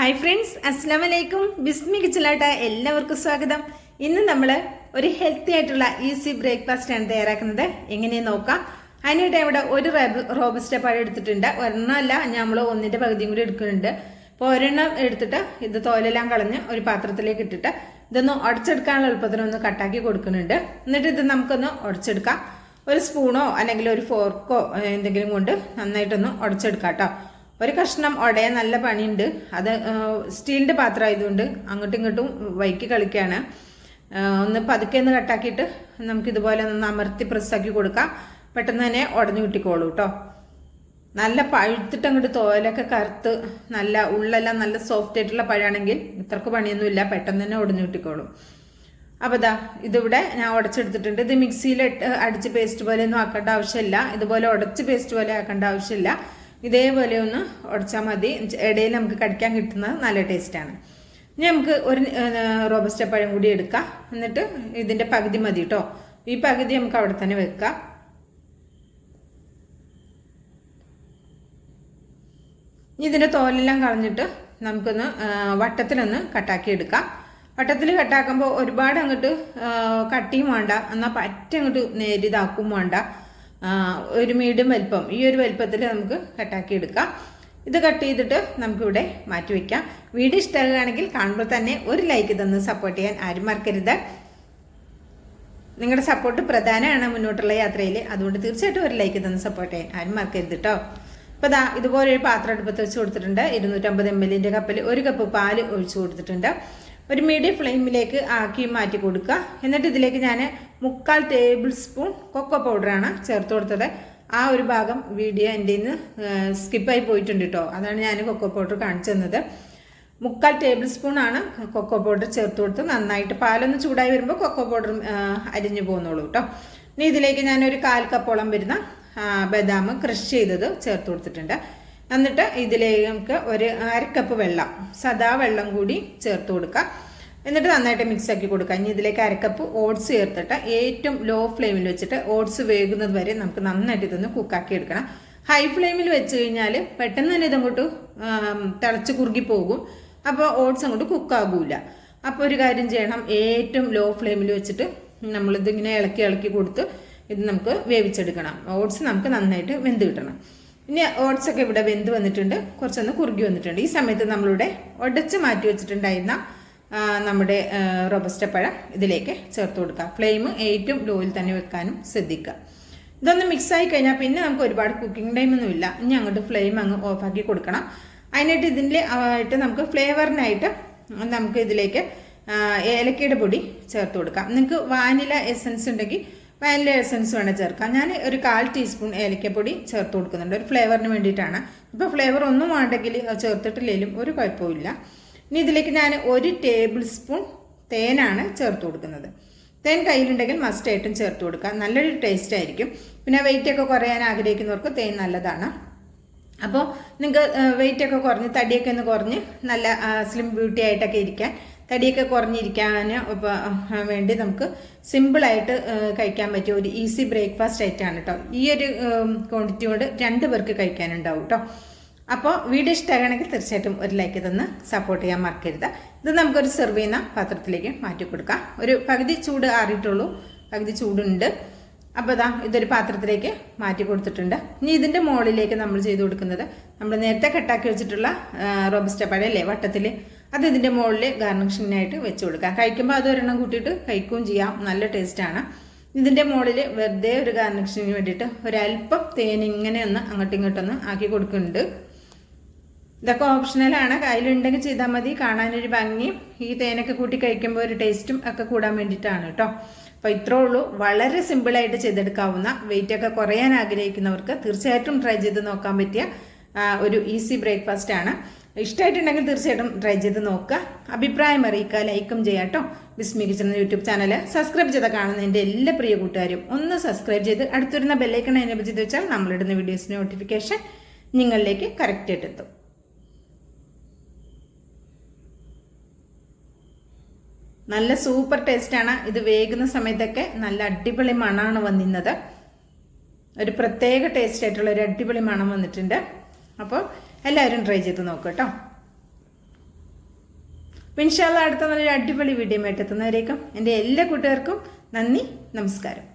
Hi friends, അസ്സലാമു അലൈക്കും. ബിസ്മി കിച്ചണിലോട്ട് എല്ലാവർക്കും സ്വാഗതം. ഇന്ന് നമ്മൾ ഒരു ഹെൽത്തി ആയിട്ടുള്ള ഈസി ബ്രേക്ക്ഫാസ്റ്റ് ആണ് തയ്യാറാക്കുന്നത്. എങ്ങനെയെന്ന് നോക്കാം. അതിനായിട്ട് ഇവിടെ ഒരു റോബസ്റ്റ പഴം എടുത്തിട്ടുണ്ട്. ഒരെണ്ണമല്ല, നമ്മൾ ഒന്നിൻ്റെ പകുതിയും കൂടി എടുക്കുന്നുണ്ട്. അപ്പോൾ ഒരെണ്ണം എടുത്തിട്ട് ഇത് തോലെല്ലാം കളഞ്ഞ് ഒരു പാത്രത്തിലേക്ക് ഇട്ടിട്ട് ഇതൊന്ന് ഉടച്ചെടുക്കാനുള്ള എളുപ്പത്തിനൊന്ന് കട്ടാക്കി കൊടുക്കുന്നുണ്ട്. എന്നിട്ട് ഇത് നമുക്കൊന്ന് ഉടച്ചെടുക്കാം. ഒരു സ്പൂണോ അല്ലെങ്കിൽ ഒരു ഫോർക്കോ എന്തെങ്കിലും കൊണ്ട് നന്നായിട്ടൊന്ന് ഉടച്ചെടുക്കാം കേട്ടോ. ഒരു കഷ്ണം ഉടയാൻ നല്ല പണിയുണ്ട്. അത് സ്റ്റീലിൻ്റെ പാത്രം ആയതുകൊണ്ട് അങ്ങോട്ടും ഇങ്ങോട്ടും വൈക്കി കളിക്കുകയാണ്. ഒന്ന് പതുക്കെ ഒന്ന് കട്ടാക്കിയിട്ട് നമുക്കിതുപോലെ ഒന്ന് അമർത്തി പ്രസ്സാക്കി കൊടുക്കാം. പെട്ടെന്ന് തന്നെ ഉടഞ്ഞു കിട്ടിക്കോളൂ കേട്ടോ. നല്ല പഴുത്തിട്ട് അങ്ങോട്ട് തോലൊക്കെ കറുത്ത് നല്ല ഉള്ളെല്ലാം നല്ല സോഫ്റ്റ് ആയിട്ടുള്ള പഴമാണെങ്കിൽ ഇത്രക്ക് പണിയൊന്നുമില്ല, പെട്ടെന്ന് തന്നെ ഉടഞ്ഞു കിട്ടിക്കോളും. അപ്പോൾ ഇതിവിടെ ഞാൻ ഉടച്ചെടുത്തിട്ടുണ്ട്. ഇത് മിക്സിയിലിട്ട് അടിച്ച് പേസ്റ്റ് പോലെ ഒന്നും ആക്കേണ്ട ആവശ്യമില്ല. ഇതുപോലെ ഉടച്ച് പേസ്റ്റ് പോലെ ആക്കേണ്ട ആവശ്യമില്ല. ഇതേപോലെ ഒന്ന് ഉടച്ചാൽ മതി. ഇടയിൽ നമുക്ക് കടിക്കാൻ കിട്ടുന്നത് നല്ല ടേസ്റ്റാണ്. ഇനി നമുക്ക് ഒരു റോബസ്റ്റ പഴം കൂടി എടുക്കാം. എന്നിട്ട് ഇതിൻ്റെ പകുതി മതി കേട്ടോ. ഈ പകുതി നമുക്ക് അവിടെ തന്നെ വെക്കാം. ഇനി ഇതിൻ്റെ തോലെല്ലാം കളഞ്ഞിട്ട് നമുക്കൊന്ന് വട്ടത്തിലൊന്ന് കട്ടാക്കി എടുക്കാം. വട്ടത്തിൽ കട്ടാക്കുമ്പോൾ ഒരുപാട് അങ്ങോട്ട് കട്ടിയും വേണ്ട, എന്നാൽ പറ്റ അങ്ങോട്ട് നേരിതാക്കും വേണ്ട. ഒരു മീഡിയം വലിപ്പം, ഈ ഒരു വലിപ്പത്തിൽ നമുക്ക് കട്ടാക്കി എടുക്കാം. ഇത് കട്ട് ചെയ്തിട്ട് നമുക്കിവിടെ മാറ്റി വയ്ക്കാം. വീഡിയോ ഇഷ്ടമാകുകയാണെങ്കിൽ കാണുമ്പോൾ തന്നെ ഒരു ലൈക്ക് തന്ന് സപ്പോർട്ട് ചെയ്യാൻ ആരും മറക്കരുത്. നിങ്ങളുടെ സപ്പോർട്ട് പ്രധാനമാണ് മുന്നോട്ടുള്ള യാത്രയിൽ. അതുകൊണ്ട് തീർച്ചയായിട്ടും ഒരു ലൈക്ക് തന്ന് സപ്പോർട്ട് ചെയ്യാൻ ആരും മറക്കരുത് കേട്ടോ. അപ്പോൾ ഇതുപോലെ ഒരു പാത്രം അടുപ്പത്ത് വെച്ച് കൊടുത്തിട്ടുണ്ട്. 250 ml കപ്പിൽ 1 കപ്പ് പാല് ഒഴിച്ചു കൊടുത്തിട്ടുണ്ട്. ഒരു മീഡിയം ഫ്ലെയിമിലേക്ക് ആക്കി മാറ്റി കൊടുക്കുക. എന്നിട്ട് ഇതിലേക്ക് ഞാൻ 3/4 ടേബിൾ സ്പൂൺ കൊക്കോ പൗഡറാണ് ചേർത്ത് കൊടുത്തത്. ആ ഒരു ഭാഗം വീഡിയോ എൻ്റെ നിന്ന് സ്കിപ്പായി പോയിട്ടുണ്ട് കേട്ടോ. അതാണ് ഞാൻ കൊക്കോ പൗഡർ കാണിച്ചു തന്നത്. 3/4 ടേബിൾ സ്പൂണാണ് കൊക്കോ പൗഡർ ചേർത്ത് കൊടുത്ത് നന്നായിട്ട് പാലൊന്ന് ചൂടായി വരുമ്പോൾ കൊക്കോ പൗഡർ അരിഞ്ഞു പോകുന്നുള്ളൂ കേട്ടോ. ഇനി ഇതിലേക്ക് ഞാനൊരു 1/4 കപ്പോളം വരുന്ന ബദാം ക്രഷ് ചെയ്തത് ചേർത്ത് കൊടുത്തിട്ടുണ്ട്. എന്നിട്ട് ഇതിലേക്ക് നമുക്ക് ഒരു 1/2 കപ്പ് വെള്ളം, സദാ വെള്ളം കൂടി ചേർത്ത് കൊടുക്കുക. എന്നിട്ട് നന്നായിട്ട് മിക്സ് ആക്കി കൊടുക്കുക. ഇനി ഇതിലേക്ക് 1/2 കപ്പ് ഓട്സ് ചേർത്തിട്ട് ഏറ്റവും ലോ ഫ്ലെയിമിൽ വെച്ചിട്ട് ഓട്സ് വേകുന്നത് വരെ നമുക്ക് നന്നായിട്ട് ഇതൊന്ന് കുക്കാക്കി എടുക്കണം. ഹൈ ഫ്ലെയിമിൽ വെച്ച് കഴിഞ്ഞാൽ പെട്ടെന്ന് തന്നെ ഇതങ്ങോട്ട് തിളച്ച് കുറുകി പോകും. അപ്പോൾ ഓട്സ് അങ്ങോട്ട് കുക്കാകൂല. അപ്പോൾ ഒരു കാര്യം ചെയ്യണം, ഏറ്റവും ലോ ഫ്ലെയിമിൽ വെച്ചിട്ട് നമ്മളിതിങ്ങനെ ഇളക്കി കൊടുത്ത് ഇത് നമുക്ക് വേവിച്ചെടുക്കണം. ഓട്സ് നമുക്ക് നന്നായിട്ട് വെന്ത് കിട്ടണം. ഇനി ഓട്സൊക്കെ ഇവിടെ വെന്ത് വന്നിട്ടുണ്ട്, കുറച്ചൊന്ന് കുറുകി വന്നിട്ടുണ്ട്. ഈ സമയത്ത് നമ്മളിവിടെ ഉടച്ച് മാറ്റി വെച്ചിട്ടുണ്ടായിരുന്ന നമ്മുടെ റോബസ്റ്റ പഴം ഇതിലേക്ക് ചേർത്ത് കൊടുക്കുക. ഫ്ലെയിം ഏറ്റവും ലോയിൽ തന്നെ വെക്കാനും ശ്രദ്ധിക്കുക. ഇതൊന്ന് മിക്സായി കഴിഞ്ഞാൽ പിന്നെ നമുക്ക് ഒരുപാട് കുക്കിംഗ് ടൈമൊന്നുമില്ല. ഇനി അങ്ങോട്ട് ഫ്ലെയിം അങ്ങ് ഓഫാക്കി കൊടുക്കണം. അതിനായിട്ട് ഇതിൻ്റെ ആയിട്ട് നമുക്ക് ഫ്ലേവറിനായിട്ട് നമുക്ക് ഇതിലേക്ക് ഏലക്കയുടെ പൊടി ചേർത്ത് കൊടുക്കാം. നിങ്ങൾക്ക് വാനില എസൻസ് ഉണ്ടെങ്കിൽ വാനില എസൻസ് വേണം ചേർക്കാം. ഞാൻ ഒരു 1/4 ടീസ്പൂൺ ഏലക്കപ്പൊടി ചേർത്ത് കൊടുക്കുന്നുണ്ട്, ഒരു ഫ്ലേവറിന് വേണ്ടിയിട്ടാണ്. ഇപ്പോൾ ഫ്ലേവർ ഒന്നും വേണ്ടെങ്കിൽ ചേർത്തിട്ടില്ലെങ്കിലും ഒരു കുഴപ്പമില്ല. ഇനി ഇതിലേക്ക് ഞാൻ 1 ടേബിൾ സ്പൂൺ തേനാണ് ചേർത്ത് കൊടുക്കുന്നത്. തേൻ കയ്യിലുണ്ടെങ്കിൽ മസ്റ്റായിട്ടും ചേർത്ത് കൊടുക്കുക. നല്ലൊരു ടേസ്റ്റ് ആയിരിക്കും. പിന്നെ വെയിറ്റൊക്കെ കുറയാൻ ആഗ്രഹിക്കുന്നവർക്ക് തേൻ നല്ലതാണ്. അപ്പോൾ നിങ്ങൾക്ക് വെയിറ്റൊക്കെ കുറഞ്ഞ് തടിയൊക്കെ ഒന്ന് കുറഞ്ഞ് നല്ല സ്ലിം ബ്യൂട്ടി ആയിട്ടൊക്കെ ഇരിക്കാൻ, തടിയൊക്കെ കുറഞ്ഞിരിക്കാൻ വേണ്ടി നമുക്ക് സിമ്പിളായിട്ട് കഴിക്കാൻ പറ്റിയ ഒരു ഈസി ബ്രേക്ക്ഫാസ്റ്റ് ആയിട്ടാണ് കേട്ടോ. ഈ ഒരു ക്വാണ്ടിറ്റി കൊണ്ട് 2 പേർക്ക് കഴിക്കാനുണ്ടാവും കേട്ടോ. അപ്പോൾ വീഡിയോ ഇഷ്ടമാകണമെങ്കിൽ തീർച്ചയായിട്ടും ഒരു ലൈക്ക് തന്ന് സപ്പോർട്ട് ചെയ്യാൻ മറക്കരുത്. ഇത് നമുക്കൊരു സെർവ് ചെയ്യുന്ന പാത്രത്തിലേക്ക് മാറ്റി കൊടുക്കാം. ഒരു പകുതി ചൂട് ആറിയിട്ടുള്ളൂ, പകുതി ചൂടുണ്ട്. അപ്പോൾ ഇതൊരു പാത്രത്തിലേക്ക് മാറ്റി കൊടുത്തിട്ടുണ്ട്. ഇനി ഇതിൻ്റെ മുകളിലേക്ക് നമ്മൾ ചെയ്ത് കൊടുക്കുന്നത് നമ്മൾ നേരത്തെ കട്ടാക്കി വെച്ചിട്ടുള്ള റോബസ്റ്റ പഴമല്ലേ വട്ടത്തിൽ, അത് ഇതിൻ്റെ മുകളിൽ ഗാർണിഷിങ്ങിനായിട്ട് വെച്ച് കൊടുക്കാം. കഴിക്കുമ്പോൾ അതൊരെണ്ണം കൂട്ടിയിട്ട് കഴിക്കുകയും ചെയ്യാം, നല്ല ടേസ്റ്റാണ്. ഇതിൻ്റെ മുകളിൽ വെറുതെ ഒരു ഗാർണിഷിങ്ങിന് വേണ്ടിയിട്ട് ഒരല്പം തേൻ ഇങ്ങനെ ഒന്ന് അങ്ങോട്ടും ഇങ്ങോട്ടൊന്ന് ആക്കി കൊടുക്കുന്നുണ്ട്. ഇതൊക്കെ ഓപ്ഷണലാണ്, കയ്യിലുണ്ടെങ്കിൽ ചെയ്താൽ മതി. കാണാനൊരു ഭംഗിയും ഈ തേനൊക്കെ കൂട്ടി കഴിക്കുമ്പോൾ ഒരു ടേസ്റ്റും ഒക്കെ കൂടാൻ വേണ്ടിയിട്ടാണ് കേട്ടോ. അപ്പോൾ ഇത്രേ ഉള്ളൂ. വളരെ സിമ്പിളായിട്ട് ചെയ്തെടുക്കാവുന്ന, വെയിറ്റൊക്കെ കുറയാൻ ആഗ്രഹിക്കുന്നവർക്ക് തീർച്ചയായിട്ടും ട്രൈ ചെയ്ത് നോക്കാൻ പറ്റിയ ഒരു ഈസി ബ്രേക്ക്ഫാസ്റ്റ് ആണ്. ഇഷ്ടമായിട്ടുണ്ടെങ്കിൽ തീർച്ചയായിട്ടും ട്രൈ ചെയ്ത് നോക്കുക. അഭിപ്രായം അറിയിക്കുക, ലൈക്കും ചെയ്യാം കേട്ടോ. ബിസ്മി കിച്ചൺ യൂട്യൂബ് ചാനൽ സബ്സ്ക്രൈബ് ചെയ്ത് കാണുന്ന എൻ്റെ എല്ലാ പ്രിയ കൂട്ടുകാരും ഒന്ന് സബ്സ്ക്രൈബ് ചെയ്ത് അടുത്തുവരുന്ന ബെല്ലൈക്കൺ എനേബിൾ ചെയ്ത് വെച്ചാൽ നമ്മളിടുന്ന വീഡിയോസിന് നോട്ടിഫിക്കേഷൻ നിങ്ങളിലേക്ക് കറക്റ്റായിട്ട് എത്തും. നല്ല സൂപ്പർ ടേസ്റ്റാണ്. ഇത് വേകുന്ന സമയത്തൊക്കെ നല്ല അടിപൊളി മണമാണ് വന്നിരുന്നത്. ഒരു പ്രത്യേക ടേസ്റ്റ് ആയിട്ടുള്ള ഒരു അടിപൊളി മണം വന്നിട്ടുണ്ട്. അപ്പോൾ എല്ലാവരും ട്രൈ ചെയ്ത് നോക്കുക കേട്ടോ. ഇൻഷാ അല്ലാഹ് അടുത്ത നല്ലൊരു അടിപൊളി വീഡിയോ ആയിട്ട് എത്തുന്നവരേക്കും എൻ്റെ എല്ലാ കൂട്ടുകാർക്കും നന്ദി, നമസ്കാരം.